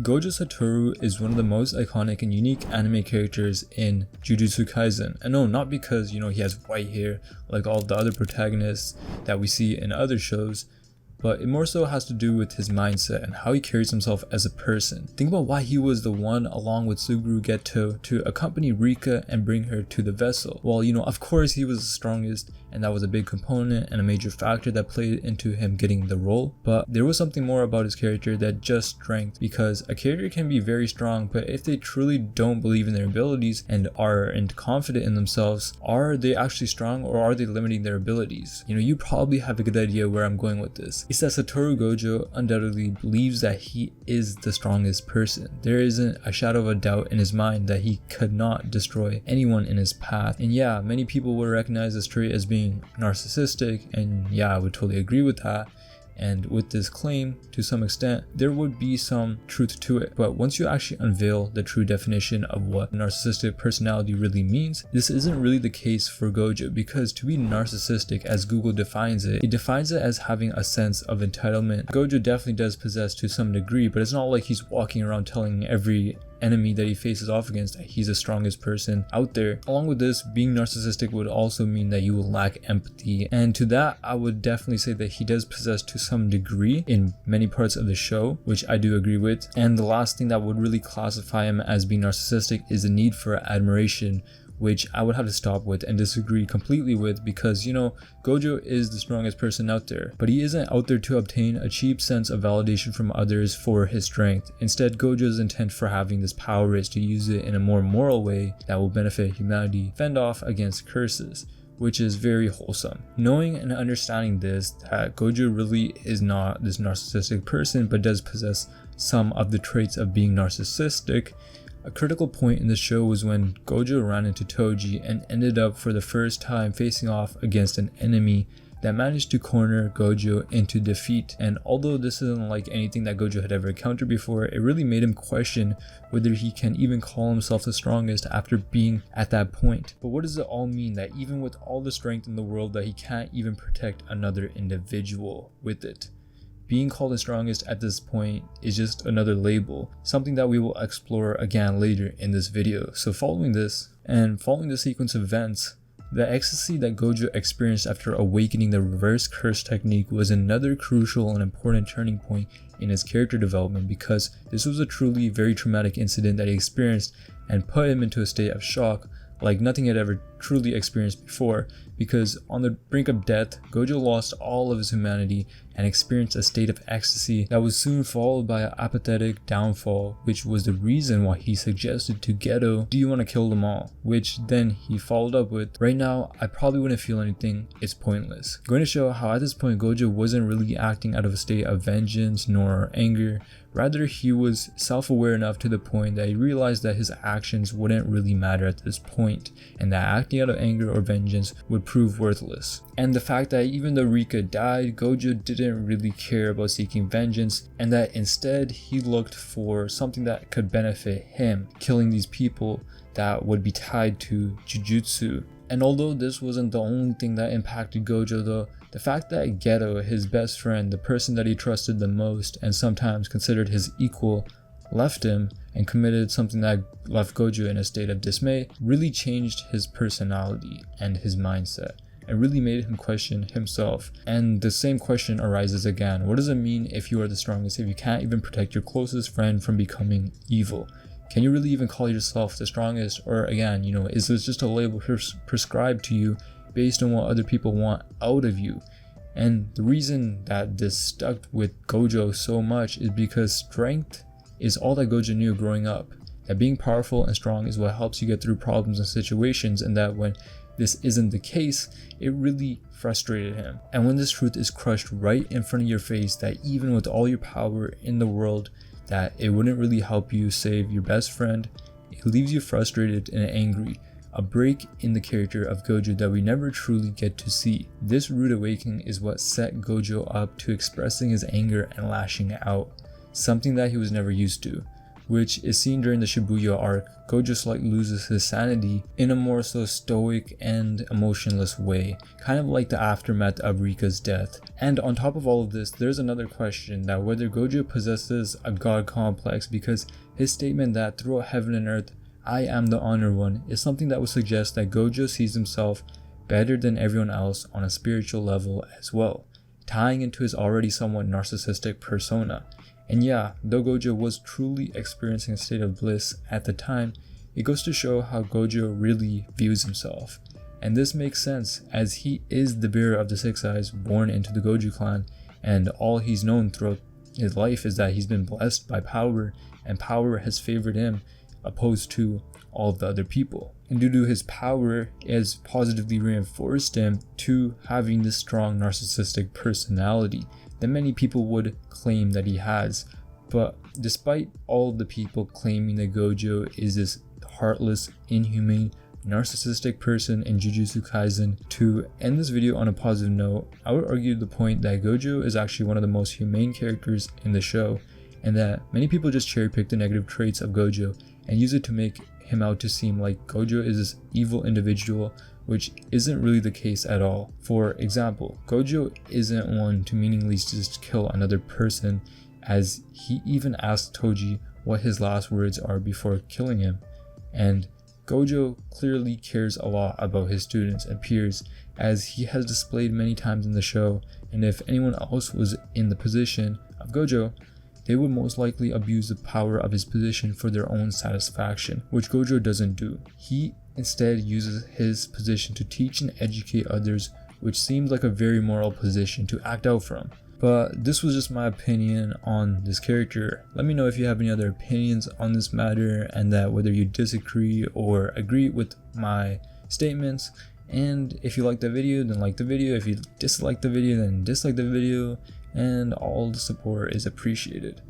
Gojo Satoru is one of the most iconic and unique anime characters in Jujutsu Kaisen. And no, not because, he has white hair like all the other protagonists that we see in other shows, but it more so has to do with his mindset and how he carries himself as a person. Think about why he was the one, along with Suguru Geto, to accompany Rika and bring her to the vessel. Well, of course he was the strongest, and that was a big component and a major factor that played into him getting the role, but there was something more about his character than just strength, because a character can be very strong, but if they truly don't believe in their abilities and aren't confident in themselves, are they actually strong, or are they limiting their abilities? You probably have a good idea where I'm going with this. It's that Satoru Gojo undoubtedly believes that he is the strongest person. There isn't a shadow of a doubt in his mind that he could not destroy anyone in his path. And yeah, many people will recognize this trait as being narcissistic, and yeah, I would totally agree with that. And with this claim, to some extent, there would be some truth to it. But once you actually unveil the true definition of what narcissistic personality really means, this isn't really the case for Gojo, because to be narcissistic, as Google defines it, defines it as having a sense of entitlement. Gojo definitely does possess to some degree, but it's not like he's walking around telling every enemy that he faces off against that he's the strongest person out there. Along with this, being narcissistic would also mean that you will lack empathy, and to that I would definitely say that he does possess to some degree in many parts of the show, which I do agree with. And the last thing that would really classify him as being narcissistic is the need for admiration, which I would have to stop with and disagree completely with, because Gojo is the strongest person out there, but he isn't out there to obtain a cheap sense of validation from others for his strength. Instead, Gojo's intent for having this power is to use it in a more moral way that will benefit humanity, fend off against curses, which is very wholesome. Knowing and understanding this, that Gojo really is not this narcissistic person but does possess some of the traits of being narcissistic, a critical point in the show was when Gojo ran into Toji and ended up for the first time facing off against an enemy that managed to corner Gojo into defeat. And although this isn't like anything that Gojo had ever encountered before, it really made him question whether he can even call himself the strongest after being at that point. But what does it all mean that even with all the strength in the world, that he can't even protect another individual with it? Being called the strongest at this point is just another label, something that we will explore again later in this video. So following this sequence of events, the ecstasy that Gojo experienced after awakening the reverse curse technique was another crucial and important turning point in his character development, because this was a truly very traumatic incident that he experienced and put him into a state of shock like nothing he had ever truly experienced before, because on the brink of death, Gojo lost all of his humanity and experienced a state of ecstasy that was soon followed by an apathetic downfall, which was the reason why he suggested to Geto, "Do you want to kill them all?" Which then he followed up with, "Right now, I probably wouldn't feel anything, it's pointless." Going to show how at this point Gojo wasn't really acting out of a state of vengeance nor anger. Rather, he was self-aware enough to the point that he realized that his actions wouldn't really matter at this point, and that acting out of anger or vengeance would prove worthless. And the fact that even though Rika died, Gojo didn't really care about seeking vengeance, and that instead he looked for something that could benefit him, killing these people that would be tied to Jujutsu. And although this wasn't the only thing that impacted Gojo though, the fact that Geto, his best friend, the person that he trusted the most and sometimes considered his equal, left him and committed something that left Gojo in a state of dismay, really changed his personality and his mindset, and really made him question himself. And the same question arises again. What does it mean if you are the strongest if you can't even protect your closest friend from becoming evil? Can you really even call yourself the strongest? Or again, is this just a label prescribed to you based on what other people want out of you? And the reason that this stuck with Gojo so much is because strength is all that Gojo knew growing up. That being powerful and strong is what helps you get through problems and situations, and that when this isn't the case, it really frustrated him. And when this truth is crushed right in front of your face, that even with all your power in the world, that it wouldn't really help you save your best friend, it leaves you frustrated and angry. A break in the character of Gojo that we never truly get to see. This rude awakening is what set Gojo up to expressing his anger and lashing out, something that he was never used to. which is seen during the Shibuya arc. Gojo slightly loses his sanity in a more so stoic and emotionless way, kind of like the aftermath of Rika's death. And on top of all of this, there's another question that whether Gojo possesses a god complex, because his statement that throughout heaven and earth, I am the honored one, is something that would suggest that Gojo sees himself better than everyone else on a spiritual level as well, tying into his already somewhat narcissistic persona. And yeah, though Gojo was truly experiencing a state of bliss at the time, it goes to show how Gojo really views himself. And this makes sense, as he is the bearer of the Six Eyes, born into the Gojo clan, and all he's known throughout his life is that he's been blessed by power, and power has favored him opposed to all of the other people. And due to his power, it has positively reinforced him to having this strong narcissistic personality that many people would claim that he has. But despite all of the people claiming that Gojo is this heartless, inhumane, narcissistic person in Jujutsu Kaisen, to end this video on a positive note, I would argue the point that Gojo is actually one of the most humane characters in the show, and that many people just cherry pick the negative traits of Gojo and use it to make him out to seem like Gojo is this evil individual, which isn't really the case at all. For example, Gojo isn't one to meaninglessly just kill another person, as he even asked Toji what his last words are before killing him. And Gojo clearly cares a lot about his students and peers, as he has displayed many times in the show, and if anyone else was in the position of Gojo, they would most likely abuse the power of his position for their own satisfaction, which Gojo doesn't do. He instead uses his position to teach and educate others, which seems like a very moral position to act out from. But this was just my opinion on this character. Let me know if you have any other opinions on this matter, and that whether you disagree or agree with my statements. And if you like the video, then like the video. If you dislike the video, then dislike the video. And all the support is appreciated.